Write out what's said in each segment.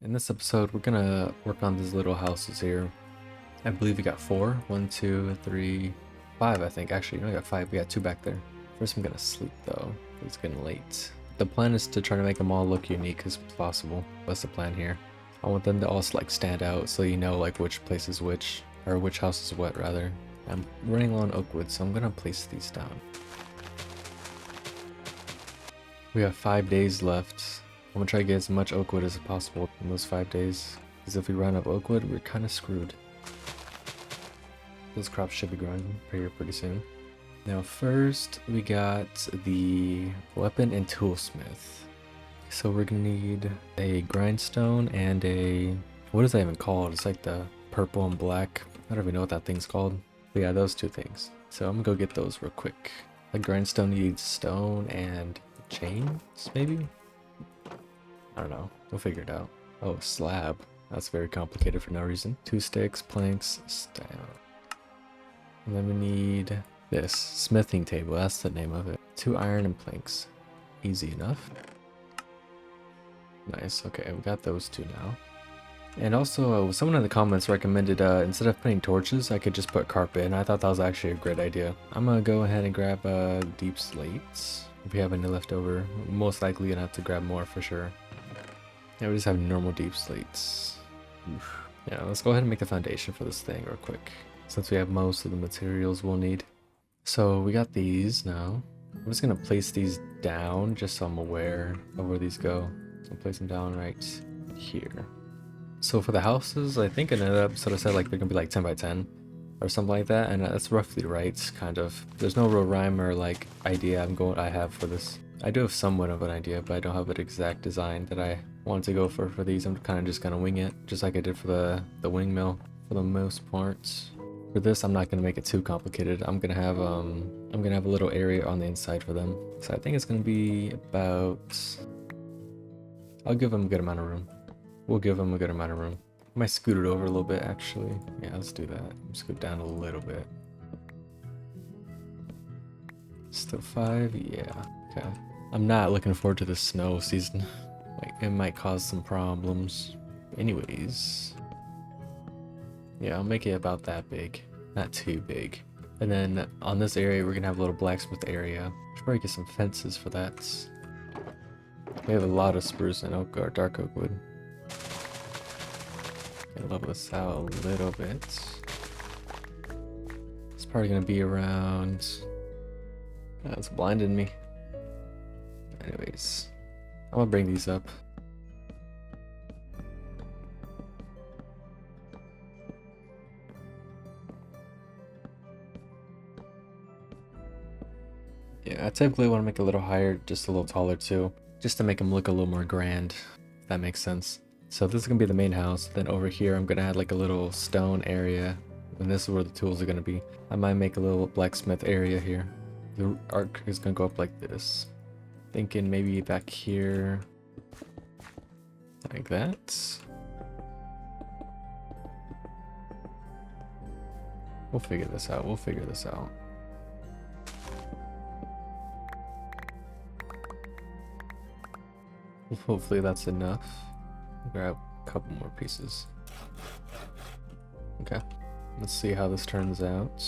In this episode, we're gonna work on these little houses here. I believe we got 4. 1, 2, 3, 5, I think. Actually, no, we got 5. We got 2 back there. First, I'm gonna sleep though. It's getting late. The plan is to try to make them all look unique as possible. That's the plan here. I want them to all like stand out so you know like which place is which, or which house is what rather. I'm running low on oak wood, so I'm gonna place these down. We have 5 days left. I'm gonna try to get as much oak wood as possible in those 5 days. Because if we run out of oak wood, we're kind of screwed. Those crops should be growing here pretty soon. Now first, we got the weapon and toolsmith. So we're gonna need a grindstone and a... what is that even called? It's like the purple and black. I don't even know what that thing's called. But yeah, those 2 things. So I'm gonna go get those real quick. The grindstone needs stone and chains, maybe? I don't know. We'll figure it out. Oh, slab. That's very complicated for no reason. 2 sticks, planks, stone. And then we need this smithing table. That's the name of it. 2 iron and planks. Easy enough. Nice. Okay, we got those 2 now. And also, someone in the comments recommended instead of putting torches, I could just put carpet, and I thought that was actually a great idea. I'm gonna go ahead and grab deep slates. If we have any left over, most likely gonna have to grab more for sure. Yeah, we just have normal deep slates. Oof. Yeah, let's go ahead and make the foundation for this thing real quick, since we have most of the materials we'll need. So we got these now. I'm just gonna place these down just so I'm aware of where these go. So I'll place them down right here. So for the houses, I think in another episode I said like they're gonna be like 10 by 10 or something like that, and that's roughly right, kind of. There's no real rhyme or like idea I have for this. I do have somewhat of an idea, but I don't have an exact design that I want to go for these. I'm kind of just gonna wing it, just like I did for the windmill for the most part. For this, I'm not gonna make it too complicated. I'm gonna have a little area on the inside for them. So I think it's gonna be about... I'll give them a good amount of room. We'll give them a good amount of room. I might scoot it over a little bit actually. Yeah, let's do that. Scoot down a little bit. Still 5? Yeah. Okay. I'm not looking forward to the snow season. Like, it might cause some problems. Anyways. Yeah, I'll make it about that big. Not too big. And then on this area, we're gonna have a little blacksmith area. Should probably get some fences for that. We have a lot of spruce and oak or dark oak wood. Gonna level this out a little bit. It's probably gonna be around... That's blinding me. Anyways, I'm gonna bring these up. Yeah, I typically want to make it a little higher, just a little taller too, just to make them look a little more grand, if that makes sense. So this is gonna be the main house. Then over here, I'm gonna add like a little stone area, and this is where the tools are gonna be. I might make a little blacksmith area here. The arc is gonna go up like this. Thinking maybe back here, like that. We'll figure this out. We'll figure this out. Hopefully that's enough. Grab a couple more pieces. Okay, let's see how this turns out.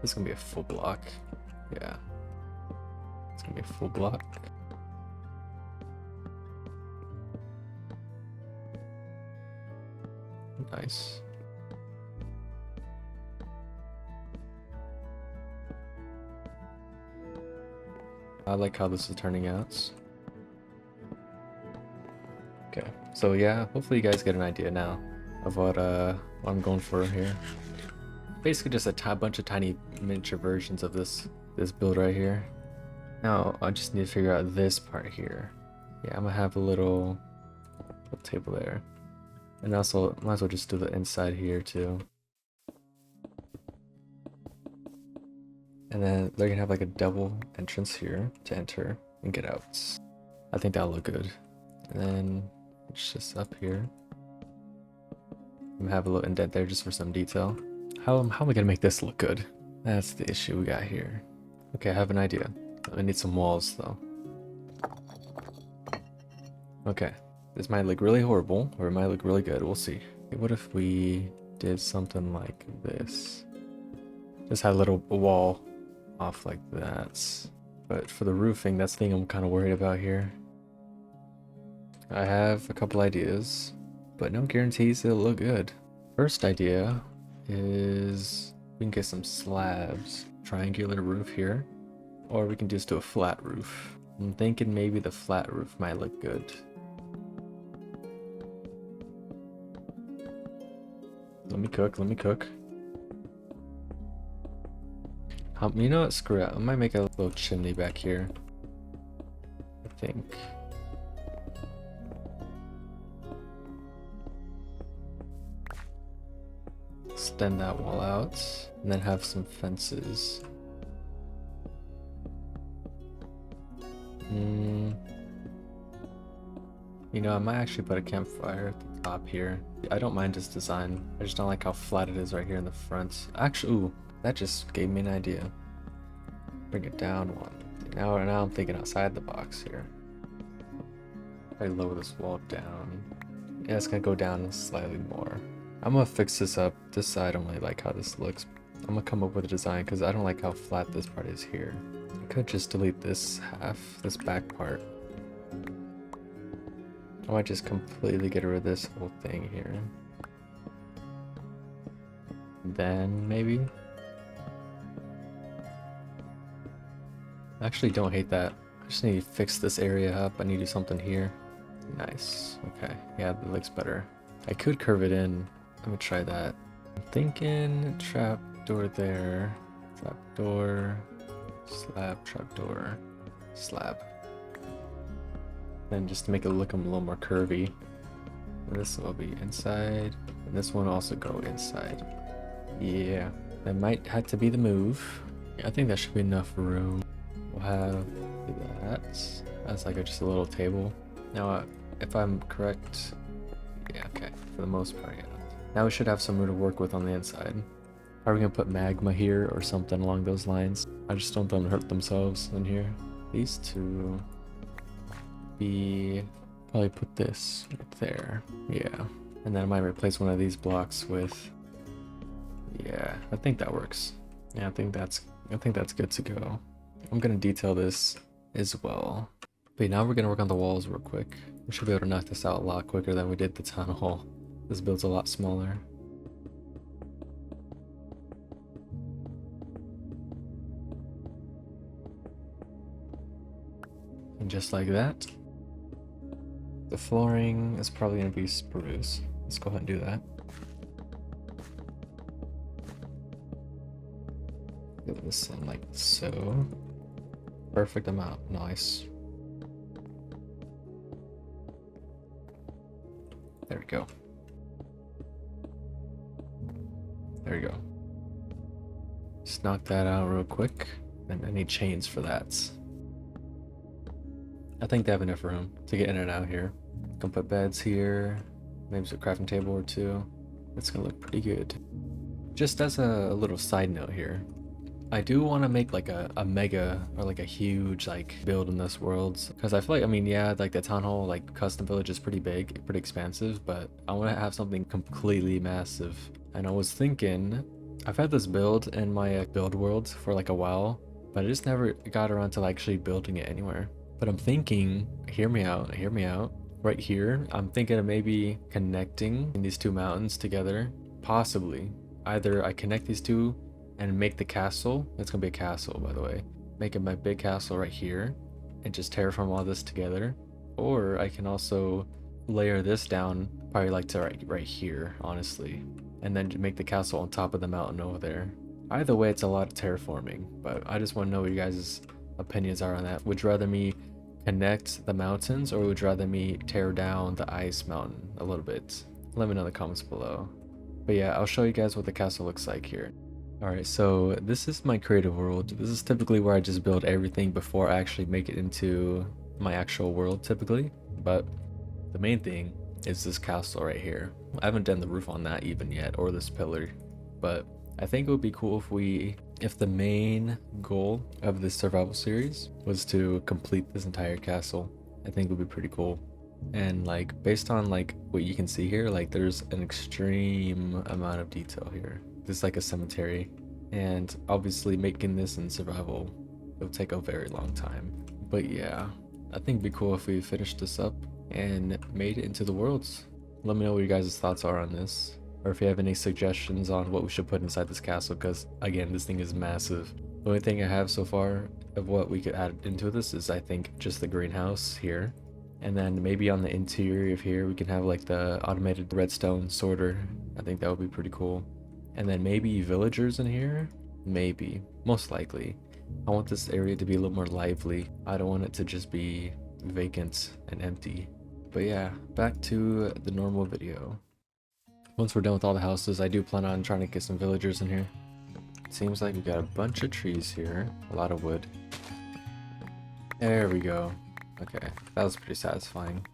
This is gonna be a full block. Yeah, it's gonna be a full block. Nice. I like how this is turning out. Okay, so yeah, hopefully you guys get an idea now of what I'm going for here. Basically just a bunch of tiny miniature versions of this build right here. Now I just need to figure out this part here. Yeah, I'm gonna have a little table there, and also might as well just do the inside here too. And then they're gonna have like a double entrance here to enter and get out. I think that'll look good. And then it's just up here. I'm gonna have a little indent there just for some detail. How am I gonna make this look good? That's the issue we got here. Okay, I have an idea. I need some walls though. Okay, this might look really horrible, or it might look really good. We'll see. Okay, what if we did something like this? Just had a little wall off like that. But for the roofing, that's the thing I'm kind of worried about here. I have a couple ideas, but no guarantees it'll look good. First idea is we can get some slabs, triangular roof here, or we can just do a flat roof. I'm thinking maybe the flat roof might look good. Let me cook. You know what, screw it. I might make a little chimney back here, I think. Extend that wall out, and then have some fences. You know, I might actually put a campfire at the top here. I don't mind this design. I just don't like how flat it is right here in the front. Actually, ooh, that just gave me an idea. Bring it down one. Now I'm thinking outside the box here. I lower this wall down. Yeah, it's gonna go down slightly more. I'm gonna fix this up. This side, I don't really like how this looks. I'm gonna come up with a design because I don't like how flat this part is here. I could just delete this half, this back part. I might just completely get rid of this whole thing here. Then maybe. I actually don't hate that. I just need to fix this area up. I need to do something here. Nice. Okay. Yeah, that looks better. I could curve it in. Let me try that. I'm thinking trapdoor there. Trapdoor. Slab. Trapdoor. Slab. Then just to make it look a little more curvy. And this will be inside. And this one will also go inside. Yeah. That might have to be the move. Yeah, I think that should be enough room. We'll have that as like just a little table. Now, if I'm correct, yeah, okay, for the most part, yeah. Now we should have some room to work with on the inside. Are we gonna put magma here or something along those lines? I just don't want them to hurt themselves in here. These two be probably put this right there, yeah. And then I might replace one of these blocks with, yeah, I think that works. Yeah, I think that's good to go. I'm gonna detail this as well. But now we're gonna work on the walls real quick. We should be able to knock this out a lot quicker than we did the town hall. This build's a lot smaller. And just like that. The flooring is probably gonna be spruce. Let's go ahead and do that. Get this in like so. Perfect amount. Nice. There we go. There we go. Just knock that out real quick. And I need chains for that. I think they have enough room to get in and out here. Gonna put beds here. Maybe a crafting table or two. It's gonna look pretty good. Just as a little side note here, I do want to make like a mega or like a huge like build in this world, because I feel like, I mean, yeah, like the town hall like custom village is pretty big, pretty expansive, but I want to have something completely massive. And I was thinking, I've had this build in my build world for like a while, but I just never got around to actually building it anywhere. But I'm thinking, hear me out, right here, I'm thinking of maybe connecting these two mountains together. Possibly either I connect these two and make the castle. It's gonna be a castle, by the way. Make it my big castle right here and just terraform all this together. Or I can also layer this down, probably like to right here, honestly, and then make the castle on top of the mountain over there. Either way, it's a lot of terraforming, but I just want to know what you guys' opinions are on that. Would you rather me connect the mountains, or would you rather me tear down the ice mountain a little bit? Let me know in the comments below. But yeah, I'll show you guys what the castle looks like here. Alright, so this is my creative world. This is typically where I just build everything before I actually make it into my actual world typically. But the main thing is this castle right here. I haven't done the roof on that even yet, or this pillar. But I think it would be cool if the main goal of this survival series was to complete this entire castle. I think it would be pretty cool. And like based on like what you can see here, like there's an extreme amount of detail here. This is like a cemetery, and obviously making this in survival, it'll take a very long time. But yeah, I think it'd be cool if we finished this up and made it into the worlds. Let me know what your guys' thoughts are on this, or if you have any suggestions on what we should put inside this castle, because again, this thing is massive. The only thing I have so far of what we could add into this is I think just the greenhouse here. And then maybe on the interior of here, we can have like the automated redstone sorter. I think that would be pretty cool. And then maybe villagers in here? Maybe. Most likely. I want this area to be a little more lively. I don't want it to just be vacant and empty. But yeah, back to the normal video. Once we're done with all the houses, I do plan on trying to get some villagers in here. It seems like we got a bunch of trees here. A lot of wood. There we go. Okay, that was pretty satisfying.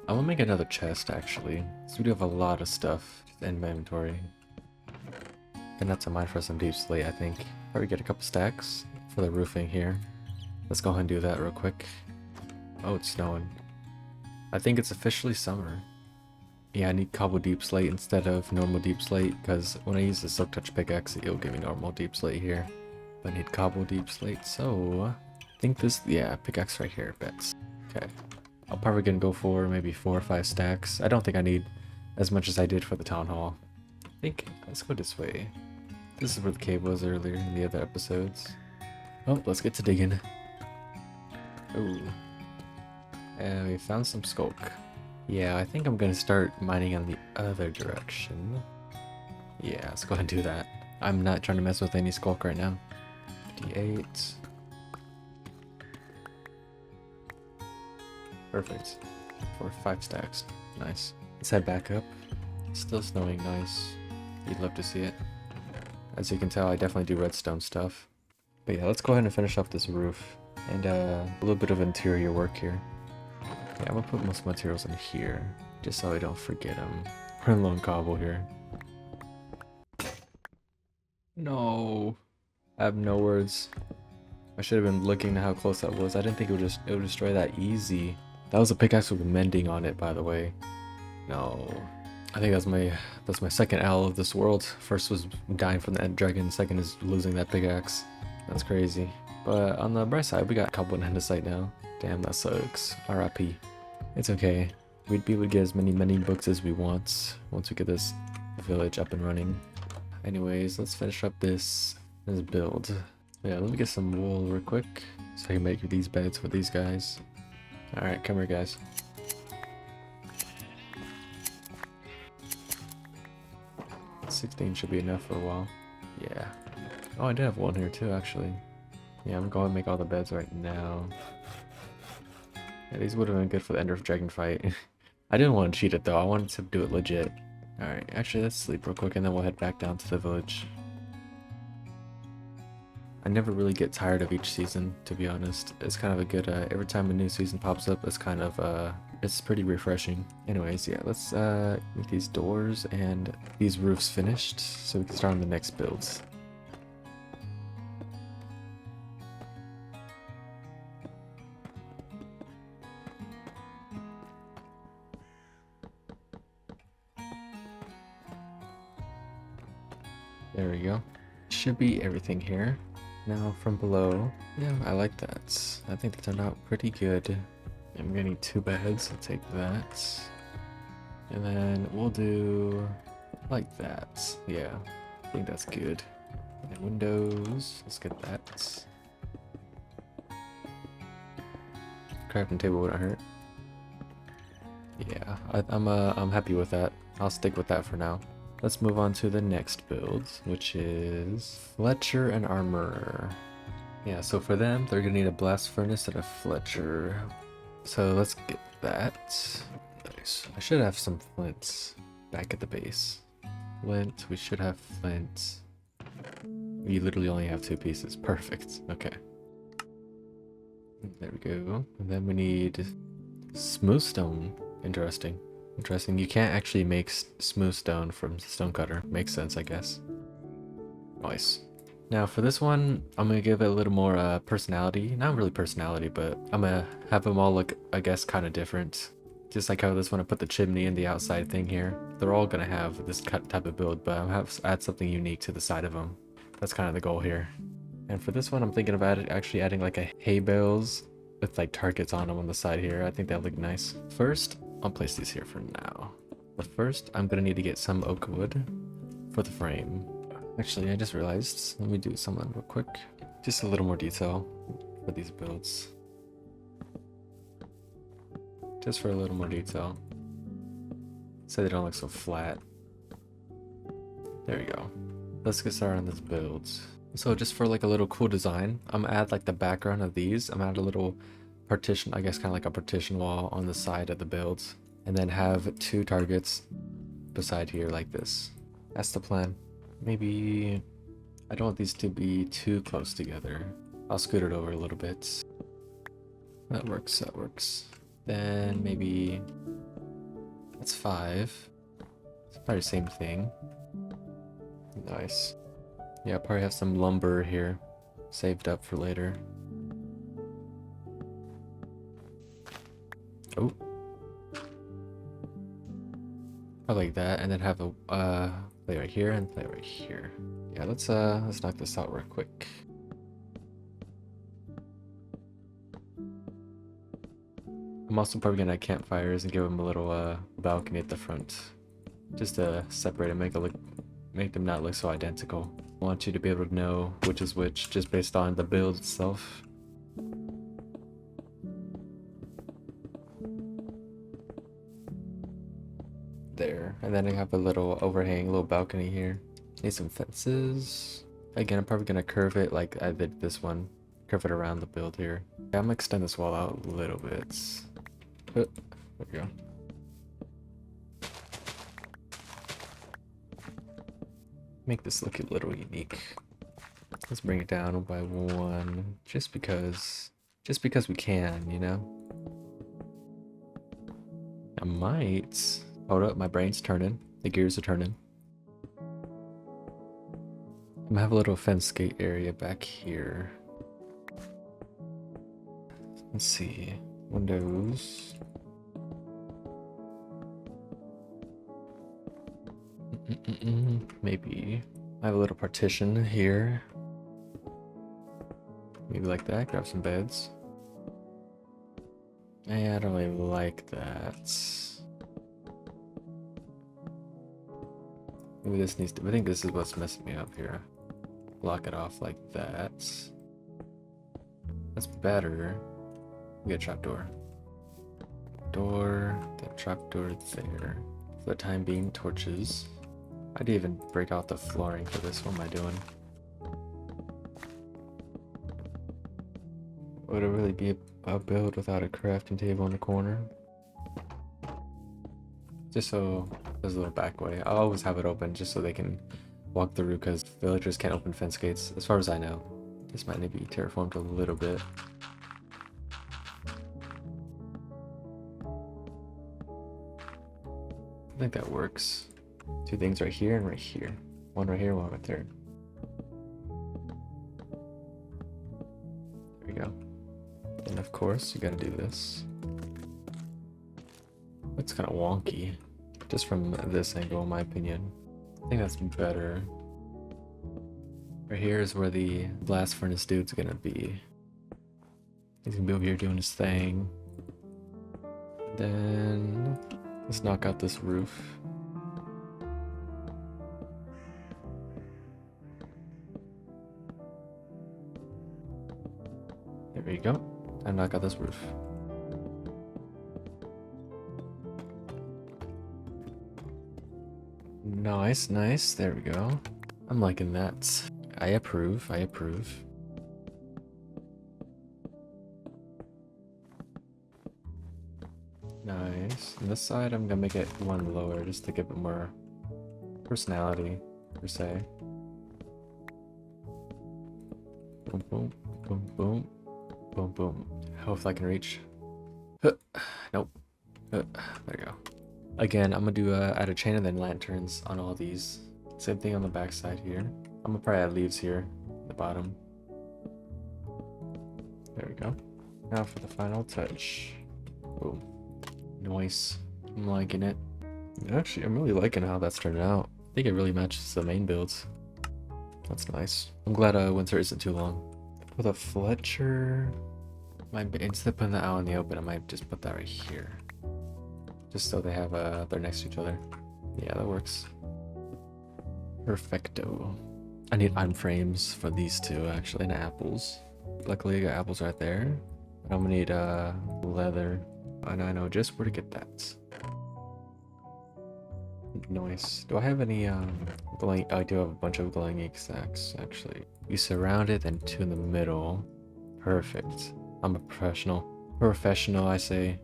I'm gonna make another chest actually. So we do have a lot of stuff in my inventory. Gonna have to mine for some deep slate, I think. Probably get a couple stacks for the roofing here. Let's go ahead and do that real quick. Oh, it's snowing. I think it's officially summer. Yeah, I need cobble deep slate instead of normal deep slate, because when I use the silk touch pickaxe, it'll give me normal deep slate here. But I need cobble deep slate, so I think this, yeah, pickaxe right here, bets. Okay. I'm probably gonna go for maybe 4 or 5 stacks. I don't think I need as much as I did for the town hall. I think, let's go this way. This is where the cave was earlier in the other episodes. Oh, let's get to digging. Ooh. And we found some skulk. Yeah, I think I'm gonna start mining on the other direction. Yeah, let's go ahead and do that. I'm not trying to mess with any skulk right now. 58. Perfect. 4 or 5 stacks. Nice. Let's head back up. Still snowing, nice. You'd love to see it. As you can tell, I definitely do redstone stuff. But yeah, let's go ahead and finish up this roof. And a little bit of interior work here. Yeah, I'm gonna put most materials in here, just so I don't forget them. We're in low on cobble here. No, I have no words. I should have been looking at how close that was. I didn't think it would destroy that easy. That was a pickaxe with mending on it, by the way. No, I think that's my second owl of this world. First was dying from the end dragon. Second is losing that pickaxe. That's crazy. But on the bright side, we got cobble and andesite now. Damn, that sucks. R.I.P. It's okay. We'd be able to get as many books as we want once we get this village up and running. Anyways, let's finish up this build. Yeah, let me get some wool real quick so I can make these beds for these guys. Alright, come here guys. $16 should be enough for a while. Yeah. Oh, I did have one here too, actually. Yeah, I'm going to make all the beds right now. Yeah, these would have been good for the Ender Dragon fight. I didn't want to cheat it though, I wanted to do it legit. Alright, actually let's sleep real quick and then we'll head back down to the village. I never really get tired of each season, to be honest. It's kind of a good, every time a new season pops up, it's kind of, it's pretty refreshing. Anyways, yeah, let's get these doors and these roofs finished so we can start on the next builds. There we go. Should be everything here. Now from below, yeah, I like that. I think they turned out pretty good. I'm gonna need 2 beds, I'll take that. And then we'll do like that. Yeah, I think that's good. And windows, let's get that. Crafting table wouldn't hurt. Yeah, I'm happy with that. I'll stick with that for now. Let's move on to the next build, which is Fletcher and Armorer. Yeah, so for them, they're gonna need a blast furnace and a Fletcher. So let's get that. Nice. I should have some flints back at the base. Flint, we should have flint. We literally only have 2 pieces. Perfect. Okay. There we go. And then we need smooth stone. Interesting. Interesting. You can't actually make smooth stone from stone cutter. Makes sense, I guess. Nice. Now for this one, I'm gonna give it a little more personality. Not really personality, but I'm gonna have them all look, I guess, kind of different. Just like how this one, I put the chimney and the outside thing here. They're all gonna have this type of build, but I'm gonna have add something unique to the side of them. That's kind of the goal here. And for this one, I'm thinking about actually adding like a hay bales with like targets on them on the side here. I think that would look nice. First, I'll place these here for now. But first, I'm gonna need to get some oak wood for the frame. Actually, I just realized, let me do something real quick. Just a little more detail for these builds. Just for a little more detail. So they don't look so flat. There we go. Let's get started on this build. So just for like a little cool design, I'm gonna add like the background of these. I'm gonna add a little partition, I guess kind of like a partition wall on the side of the builds. And then have 2 targets beside here like this. That's the plan. Maybe I don't want these to be too close together. I'll scoot it over a little bit. That works, that works. Then maybe that's 5. It's probably the same thing. Nice. Yeah, I'll probably have some lumber here saved up for later. Oh. I like that, and then have a play right here and play right here. Yeah, let's knock this out real quick. I'm also probably gonna add campfires and give them a little balcony at the front, just to separate and make them not look so identical. I want you to be able to know which is which just based on the build itself. There, and then I have a little overhang, little balcony here. Need some fences. Again, I'm probably gonna curve it like I did this one. Curve it around the build here. Yeah, I'm gonna extend this wall out a little bit. There we go. Make this look a little unique. Let's bring it down by 1, just because we can, you know. I might. Hold up, my brain's turning. The gears are turning. I'm gonna have a little fence gate area back here. Let's see. Windows. Maybe I have a little partition here. Maybe like that. Grab some beds. I don't really like that. Maybe this needs to. I think this is what's messing me up here. Block it off like that. That's better. We get a trapdoor. That trapdoor there. For the time being, torches. I didn't even break out the flooring for this. What am I doing? Would it really be a build without a crafting table in the corner? Just so there's a little back way. I'll always have it open just so they can walk through because villagers can't open fence gates, as far as I know. This might need to be terraformed a little bit. I think that works. 2 things right here and right here. 1 right here, 1 right there. There we go. And of course, you gotta do this. It's kind of wonky, just from this angle, in my opinion. I think that's better. Right here is where the blast furnace dude's gonna be. He's gonna be over here doing his thing. Then let's knock out this roof. There you go. And knock out this roof. Nice, nice. There we go. I'm liking that. I approve. I approve. Nice. On this side, I'm gonna make it 1 lower just to give it more personality, per se. Boom, boom, boom, boom, boom, boom. Hopefully I can reach. Nope. There we go. Again, I'm gonna do add a chain and then lanterns on all these. Same thing on the back side here. I'm gonna probably add leaves here. the bottom. There we go. Now for the final touch. Oh, nice. I'm liking it. Actually, I'm really liking how that's turned out. I think it really matches the main builds. That's nice. I'm glad winter isn't too long. For the Fletcher, instead of putting that out in the open, I might just put that right here. Just so they have they're next to each other. Yeah, that works. Perfecto. I need item frames for these two actually, and apples. Luckily I got apples right there. But I'm gonna need leather. And I know just where to get that. Nice. Do I have any glowing? I do have a bunch of glowing ink sacks actually. You surround it, then two in the middle. Perfect. I'm a professional. Professional, I say.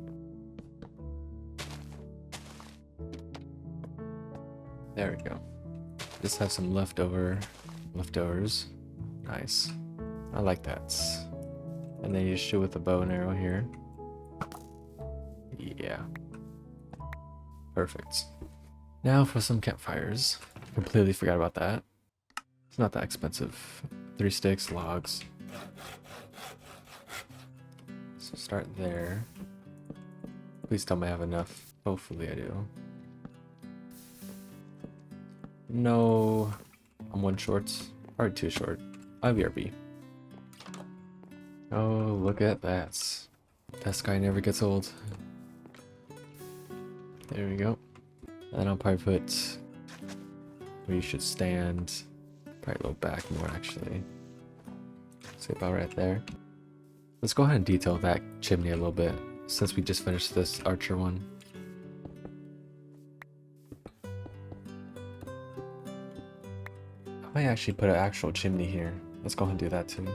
There we go. Just have some leftovers. Nice. I like that. And then you shoot with a bow and arrow here. Yeah. Perfect. Now for some campfires. Completely forgot about that. It's not that expensive. 3 sticks, logs. So start there. Please tell me I have enough. Hopefully I do. No. I'm 1 short. Or 2 short. IVRB. Oh, look at that. That sky never gets old. There we go. And I'll probably put where you should stand. Probably a little back more actually. Say about right there. Let's go ahead and detail that chimney a little bit since we just finished this archer one. I might actually put an actual chimney here. Let's go ahead and do that too.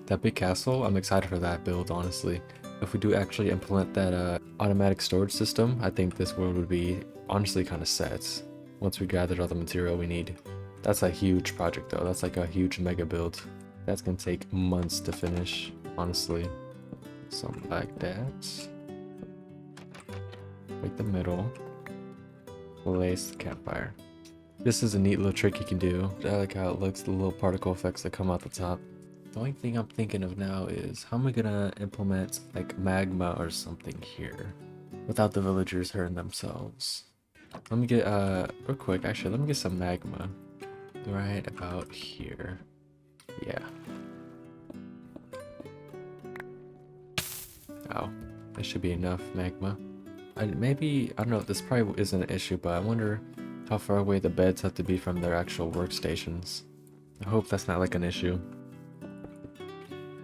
That big castle, I'm excited for that build, honestly. If we do actually implement that automatic storage system, I think this world would be honestly kind of set once we gathered all the material we need. That's a huge project though. That's like a huge mega build. That's gonna take months to finish, honestly. Something like that. Right the middle. Place the campfire. This is a neat little trick you can do. I like how it looks, the little particle effects that come out the top. The only thing I'm thinking of now is how am I gonna implement like magma or something here without the villagers hurting themselves. Let me get real quick, actually let me get some magma right about here. Yeah. Oh, that should be enough magma. Maybe, I don't know, this probably isn't an issue, but I wonder how far away the beds have to be from their actual workstations. I hope that's not like an issue.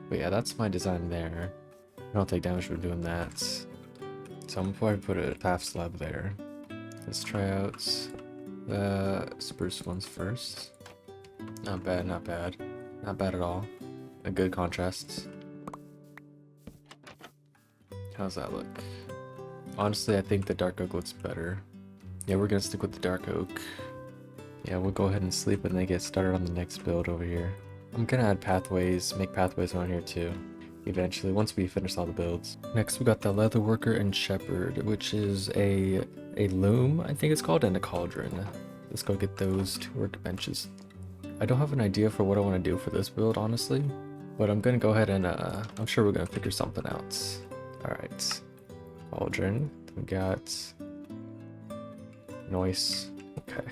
But yeah, that's my design there. I don't take damage for doing that. So I'm going to put a half slab there. Let's try out the spruce ones first. Not bad, not bad. Not bad at all. A good contrast. How's that look? Honestly, I think the dark oak looks better. Yeah, we're gonna stick with the dark oak. Yeah, we'll go ahead and sleep and then get started on the next build over here. I'm gonna add pathways, make pathways around here too, eventually, once we finish all the builds. Next, we got the leather worker and shepherd, which is a loom, I think it's called, and a cauldron. Let's go get those 2 workbenches. I don't have an idea for what I want to do for this build, honestly, but I'm gonna go ahead and I'm sure we're gonna figure something out. Alright, cauldron, we got noise, okay.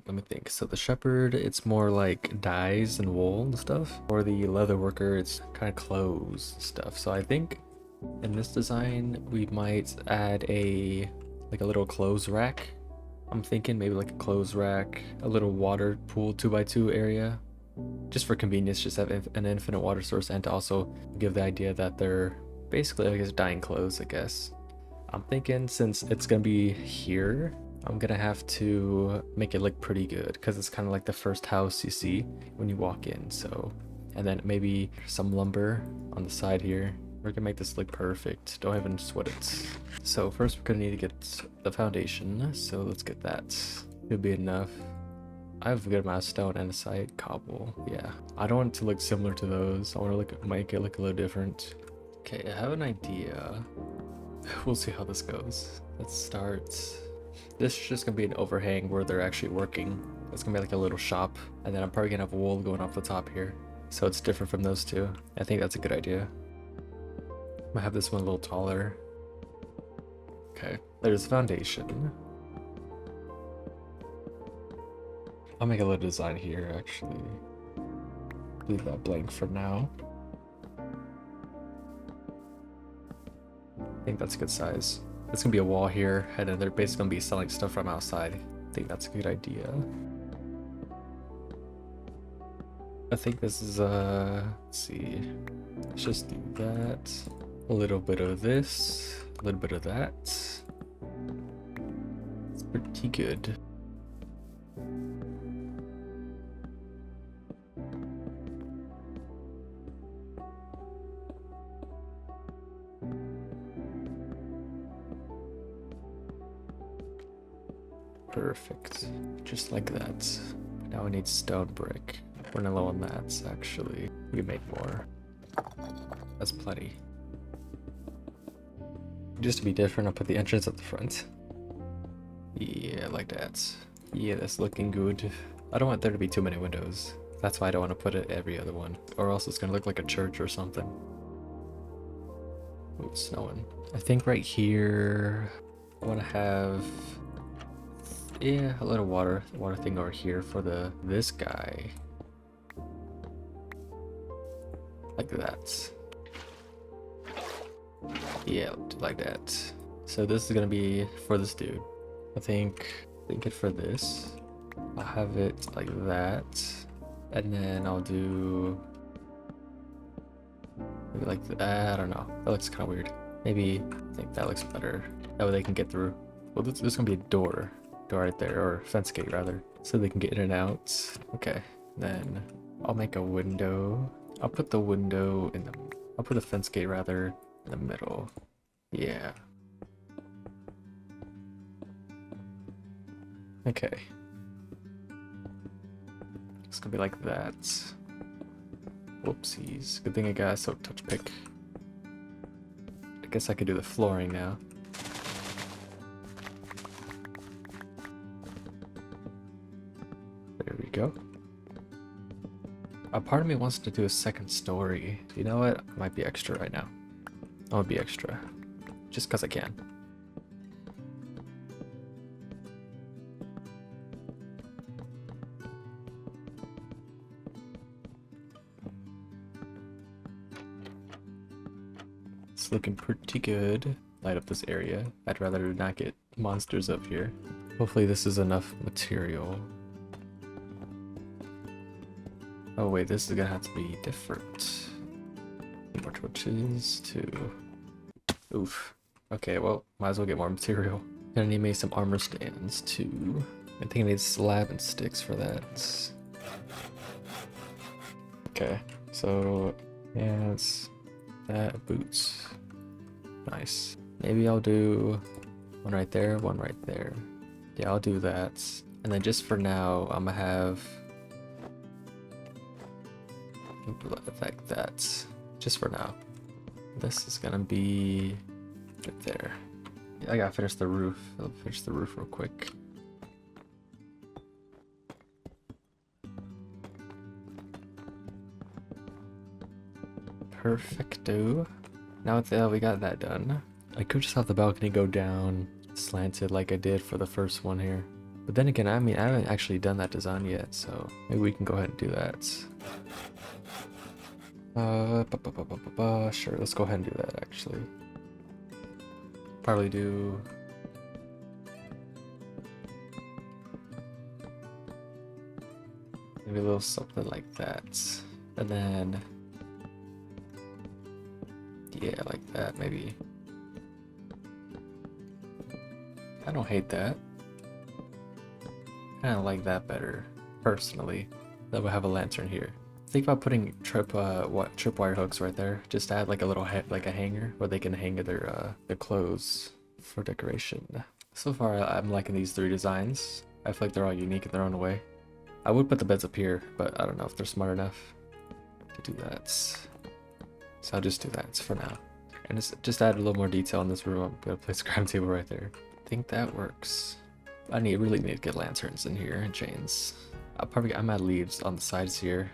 Let me think. So the shepherd, it's more like dyes and wool and stuff. Or the leather worker, it's kind of clothes and stuff. So I think in this design, we might add a little clothes rack. I'm thinking maybe like a clothes rack, a little water pool 2x2 area. Just for convenience, just have an infinite water source and to also give the idea that they're basically, I guess, dyeing clothes, I guess. I'm thinking since it's gonna be here, I'm gonna have to make it look pretty good because it's kind of like the first house you see when you walk in. So, and then maybe some lumber on the side here. We're gonna make this look perfect. Don't even sweat it. So first we're gonna need to get the foundation. So let's get that. Should be enough. I have a good amount of stone and a side cobble. Yeah, I don't want it to look similar to those. I want to make it look a little different. Okay, I have an idea. We'll see how this goes. Let's start This is just gonna be an overhang where they're actually working. It's gonna be like a little shop, and then I'm probably gonna have wool going off the top here. So it's different from those two. I think that's a good idea. I'm gonna have this one a little taller. Okay, there's the foundation. I'll make a little design here, actually. Leave that blank for now. I think that's a good size. It's gonna be a wall here, and then they're basically gonna be selling stuff from outside. I think that's a good idea. I think this is, let's see. Let's just do that. A little bit of this, a little bit of that. It's pretty good. Perfect. Just like that. Now we need stone brick. We're not low on mats, actually. We can make more. That's plenty. Just to be different, I'll put the entrance at the front. Yeah, like that. Yeah, that's looking good. I don't want there to be too many windows. That's why I don't want to put it every other one. Or else it's gonna look like a church or something. Ooh, it's snowing. I think right here, I want to have... yeah, a little water thing over here for this guy. Like that. Yeah, like that. So this is gonna be for this dude. I think it for this. I'll have it like that. And then I'll do maybe like that. I don't know. That looks kind of weird. Maybe I think that looks better. That way they can get through. Well, there's gonna be a door right there, or fence gate rather, so they can get in and out. Okay, then I'll make a window. I'll put the window in the, I'll put the fence gate rather in the middle. Yeah. Okay. It's gonna be like that. Whoopsies. Good thing I got a soak touch pick. I guess I could do the flooring now. There we go. A part of me wants to do a second story. You know what? I might be extra right now. I'll be extra. Just because I can. It's looking pretty good. Light up this area. I'd rather not get monsters up here. Hopefully this is enough material. Oh wait, this is gonna have to be different. More torches too. Oof. Okay, well, might as well get more material. Gonna need me some armor stands too. I think I need slab and sticks for that. Okay, so hands, that, boots. Nice. Maybe I'll do one right there, one right there. Yeah, I'll do that. And then just for now, I'm gonna have like that, just for now. This is gonna be right there. Yeah, I gotta finish the roof. I'll finish the roof real quick. Perfecto. Now that we got that done, I could just have the balcony go down slanted like I did for the first one here. But then again, I mean, I haven't actually done that design yet, so maybe we can go ahead and do that. Sure, let's go ahead and do that actually. Probably do maybe a little something like that. And then yeah, like that maybe. I don't hate that. I kinda like that better, personally. That would have a lantern here. Think about putting tripwire hooks right there. Just add like a little like a hanger where they can hang their clothes for decoration. So far, I'm liking these three designs. I feel like they're all unique in their own way. I would put the beds up here, but I don't know if they're smart enough to do that. So I'll just do that for now. And just add a little more detail in this room. I'm gonna place a crafting table right there. think that works. Really need to get lanterns in here and chains. I'm at leaves on the sides here,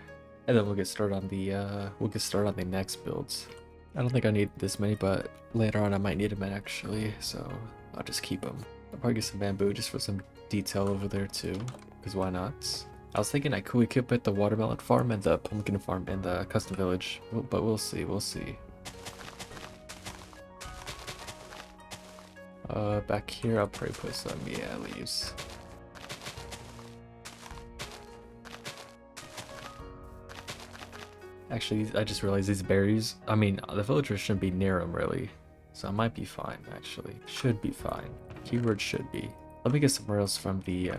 and then we'll get started on the next builds. I don't think I need this many, but later on I might need them actually, so I'll just keep them. I'll probably get some bamboo just for some detail over there too, because why not? I was thinking I could equip it the watermelon farm and the pumpkin farm in the custom village, but we'll see. Back here I'll probably put some, yeah, leaves. Actually, I just realized these berries, I mean, the villagers shouldn't be near them really, so I might be fine actually. Should be fine. Keyword should be. Let me get some rails from the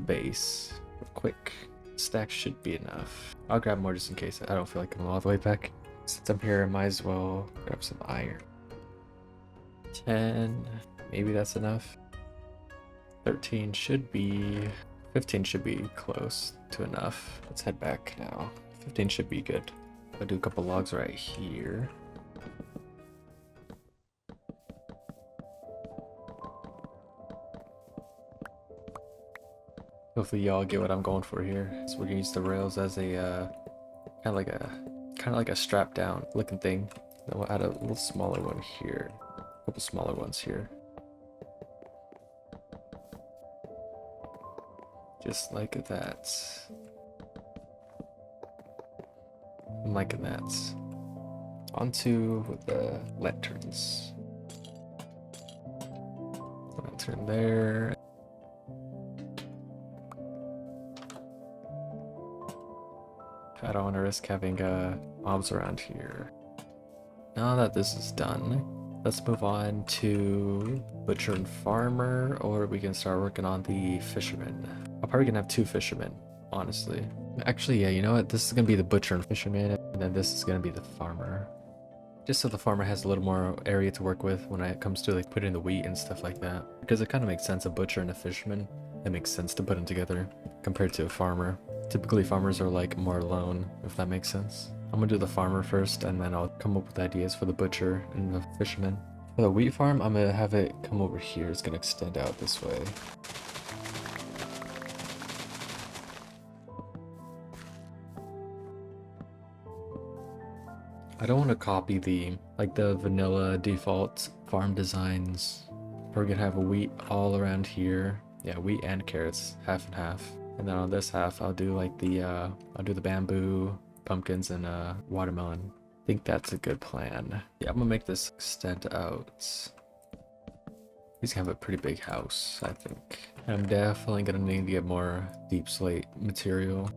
base real quick. Stack should be enough. I'll grab more just in case I don't feel like coming all the way back. Since I'm here, I might as well grab some iron. 10, maybe that's enough. 13 should be, 15 should be close to enough. Let's head back now. 15 should be good. I'll do a couple logs right here. Hopefully y'all get what I'm going for here. So we're gonna use the rails as a kind of like a strap down looking thing. Then we'll add a little smaller one here. A couple smaller ones here. Just like that. I'm liking that. Onto the lanterns. Lantern there. I don't want to risk having mobs around here. Now that this is done, let's move on to butcher and farmer, or we can start working on the fisherman. I'm probably gonna have 2 fishermen, honestly. Actually, yeah, you know what? This is gonna be the butcher and fisherman, and then this is gonna be the farmer. Just so the farmer has a little more area to work with when it comes to like putting the wheat and stuff like that. Because it kind of makes sense, a butcher and a fisherman. It makes sense to put them together compared to a farmer. Typically farmers are like more alone, if that makes sense. I'm gonna do the farmer first, and then I'll come up with ideas for the butcher and the fisherman. For the wheat farm, I'm gonna have it come over here. It's gonna extend out this way. I don't want to copy the vanilla default farm designs. We're gonna have a wheat all around here. Yeah, wheat and carrots, half and half. And then on this half, I'll do like I'll do the bamboo, pumpkins, and watermelon. I think that's a good plan. Yeah, I'm gonna make this extend out. He's gonna have a pretty big house, I think. And I'm definitely gonna need to get more deep slate material.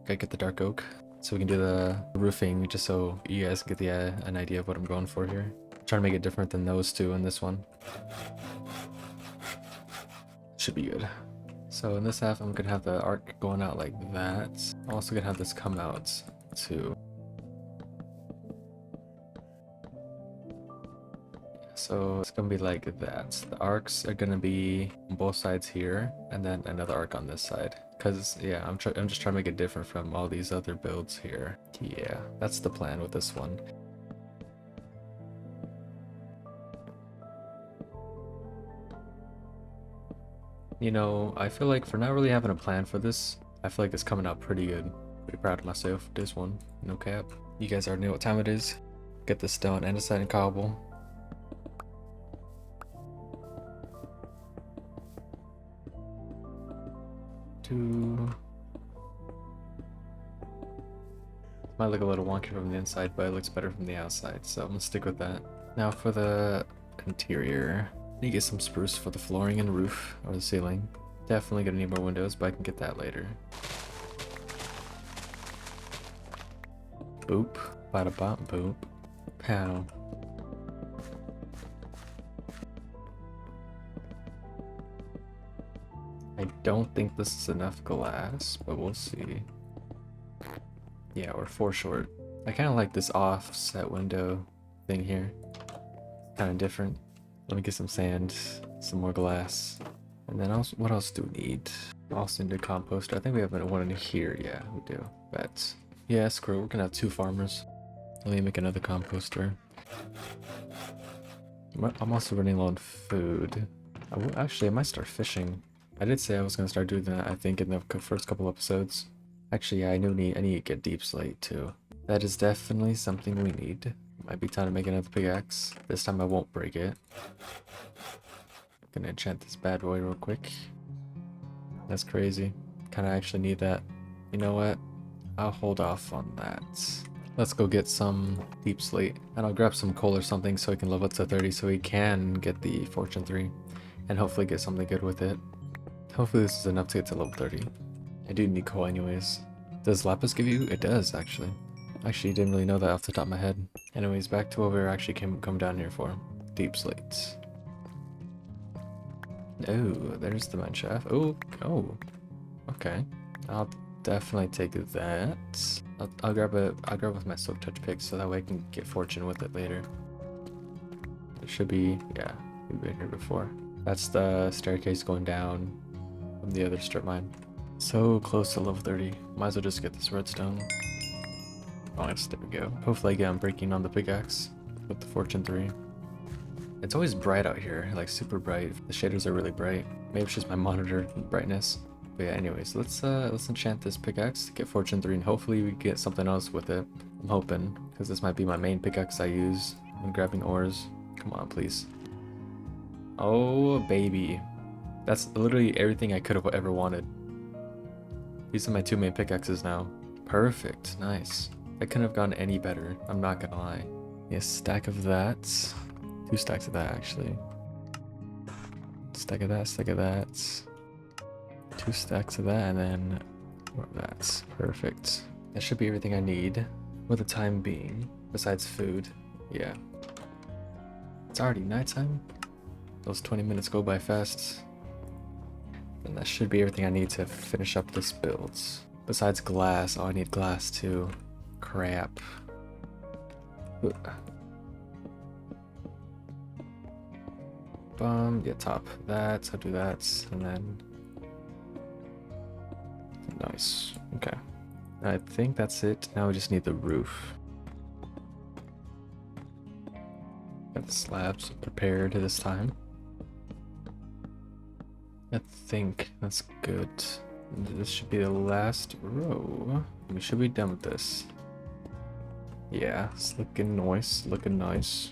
Okay, get the dark oak. So we can do the roofing just so you guys get an idea of what I'm going for here. Trying to make it different than those two in this one. Should be good. So in this half, I'm gonna have the arc going out like that. I'm also gonna have this come out too. So it's gonna be like that. The arcs are gonna be on both sides here, and then another arc on this side. Cause yeah, I'm just trying to make it different from all these other builds here. Yeah, that's the plan with this one. You know, I feel like for not really having a plan for this, I feel like it's coming out pretty good. Pretty proud of myself with this one, no cap. You guys already know what time it is. Get the stone and andesite and cobble. Might look a little wonky from the inside, but it looks better from the outside, so I'm gonna stick with that. Now for the interior, I need to get some spruce for the flooring and roof, or the ceiling. Definitely gonna need more windows, but I can get that later. Boop, bada bop, boop, pow. I don't think this is enough glass, but we'll see. Yeah, we're 4 short. I kind of like this offset window thing here. Kind of different. Let me get some sand, some more glass. And then what else do we need? Also need a composter. I think we have one in here. Yeah, we do. But yeah, screw it. We're gonna have 2 farmers. Let me make another composter. I'm also running low on food. Actually, I might start fishing. I did say I was gonna start doing that, I think, in the first couple episodes. Actually, yeah, I need to get deep slate too. That is definitely something we need. Might be time to make another pickaxe. This time I won't break it. Gonna enchant this bad boy real quick. That's crazy. Kinda actually need that. You know what? I'll hold off on that. Let's go get some deep slate. And I'll grab some coal or something so he can level up to 30 so he can get the fortune 3. And hopefully get something good with it. Hopefully this is enough to get to level 30. I do need coal anyways. Does lapis give you? It does, actually. Actually, didn't really know that off the top of my head. Anyways, back to what we were actually come down here for. Deep slates. Oh, there's the mine shaft. Oh, okay. I'll definitely take that. I'll grab with my silk touch pick so that way I can get fortune with it later. It should be, yeah, we've been here before. That's the staircase going down from the other strip mine. So close to level 30. Might as well just get this redstone. Oh, yes, there we go. Hopefully I get breaking on the pickaxe with the fortune 3. It's always bright out here, like super bright. The shaders are really bright. Maybe it's just my monitor brightness. But yeah, anyways, let's enchant this pickaxe, get fortune 3, and hopefully we get something else with it. I'm hoping, because this might be my main pickaxe I use when grabbing ores. Come on, please. Oh, baby. That's literally everything I could have ever wanted. These are my 2 main pickaxes now. Perfect, nice. I couldn't have gone any better, I'm not gonna lie. Yes, stack of that. 2 stacks of that, actually. Stack of that, stack of that. 2 stacks of that, and then more of that. Perfect. That should be everything I need for the time being, besides food. Yeah. It's already nighttime. Those 20 minutes go by fast. And that should be everything I need to finish up this build. Besides glass. Oh, I need glass too. Crap. Yeah, top that. I'll do that, and then nice. Okay. I think that's it. Now we just need the roof. Got the slabs prepared this time. I think that's good. This should be the last row. We should be done with this. Yeah, it's looking nice. Looking nice.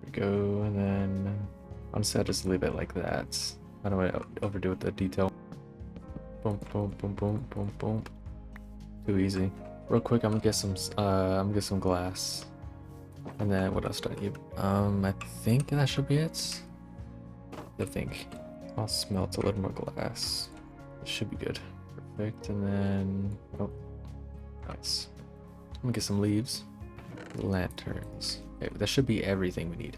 There we go, and then honestly, I'll just leave it like that. I don't want to overdo it, the detail. Boom, boom, boom, boom, boom, boom. Too easy. Real quick, I'm gonna get some glass. And then what else do I need? I think that should be it. I think. I'll smelt a little more glass. It should be good. Perfect, and then oh, nice. I'm gonna get some leaves. Lanterns. Okay, that should be everything we need.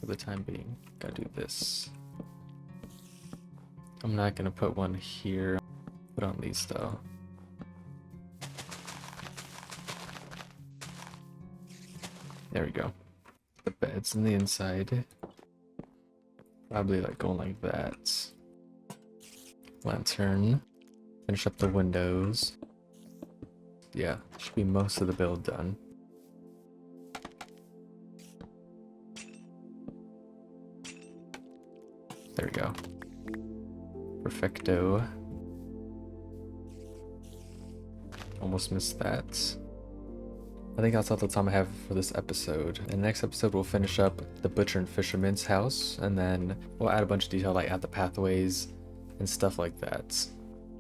For the time being, gotta do this. I'm not gonna put one here. Put on these though. There we go. The bed's in the inside. Probably like going like that. Lantern. Finish up the windows. Yeah, should be most of the build done. There we go. Perfecto. Almost missed that. I think that's all the time I have for this episode. In the next episode, we'll finish up the butcher and fisherman's house, and then we'll add a bunch of detail, like add the pathways and stuff like that.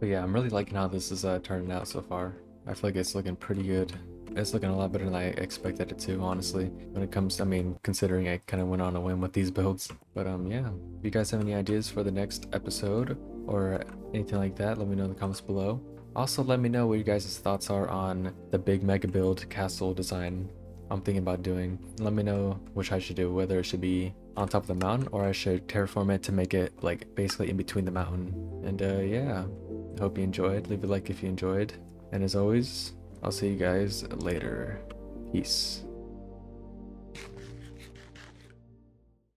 But yeah, I'm really liking how this is turning out so far. I feel like it's looking pretty good. It's looking a lot better than I expected it to, honestly. When it comes to, I mean, considering I kind of went on a whim with these builds. But yeah, if you guys have any ideas for the next episode or anything like that, let me know in the comments below. Also, let me know what you guys' thoughts are on the big mega build castle design I'm thinking about doing. Let me know which I should do, whether it should be on top of the mountain or I should terraform it to make it like basically in between the mountain. And yeah, hope you enjoyed. Leave a like if you enjoyed. And as always, I'll see you guys later. Peace.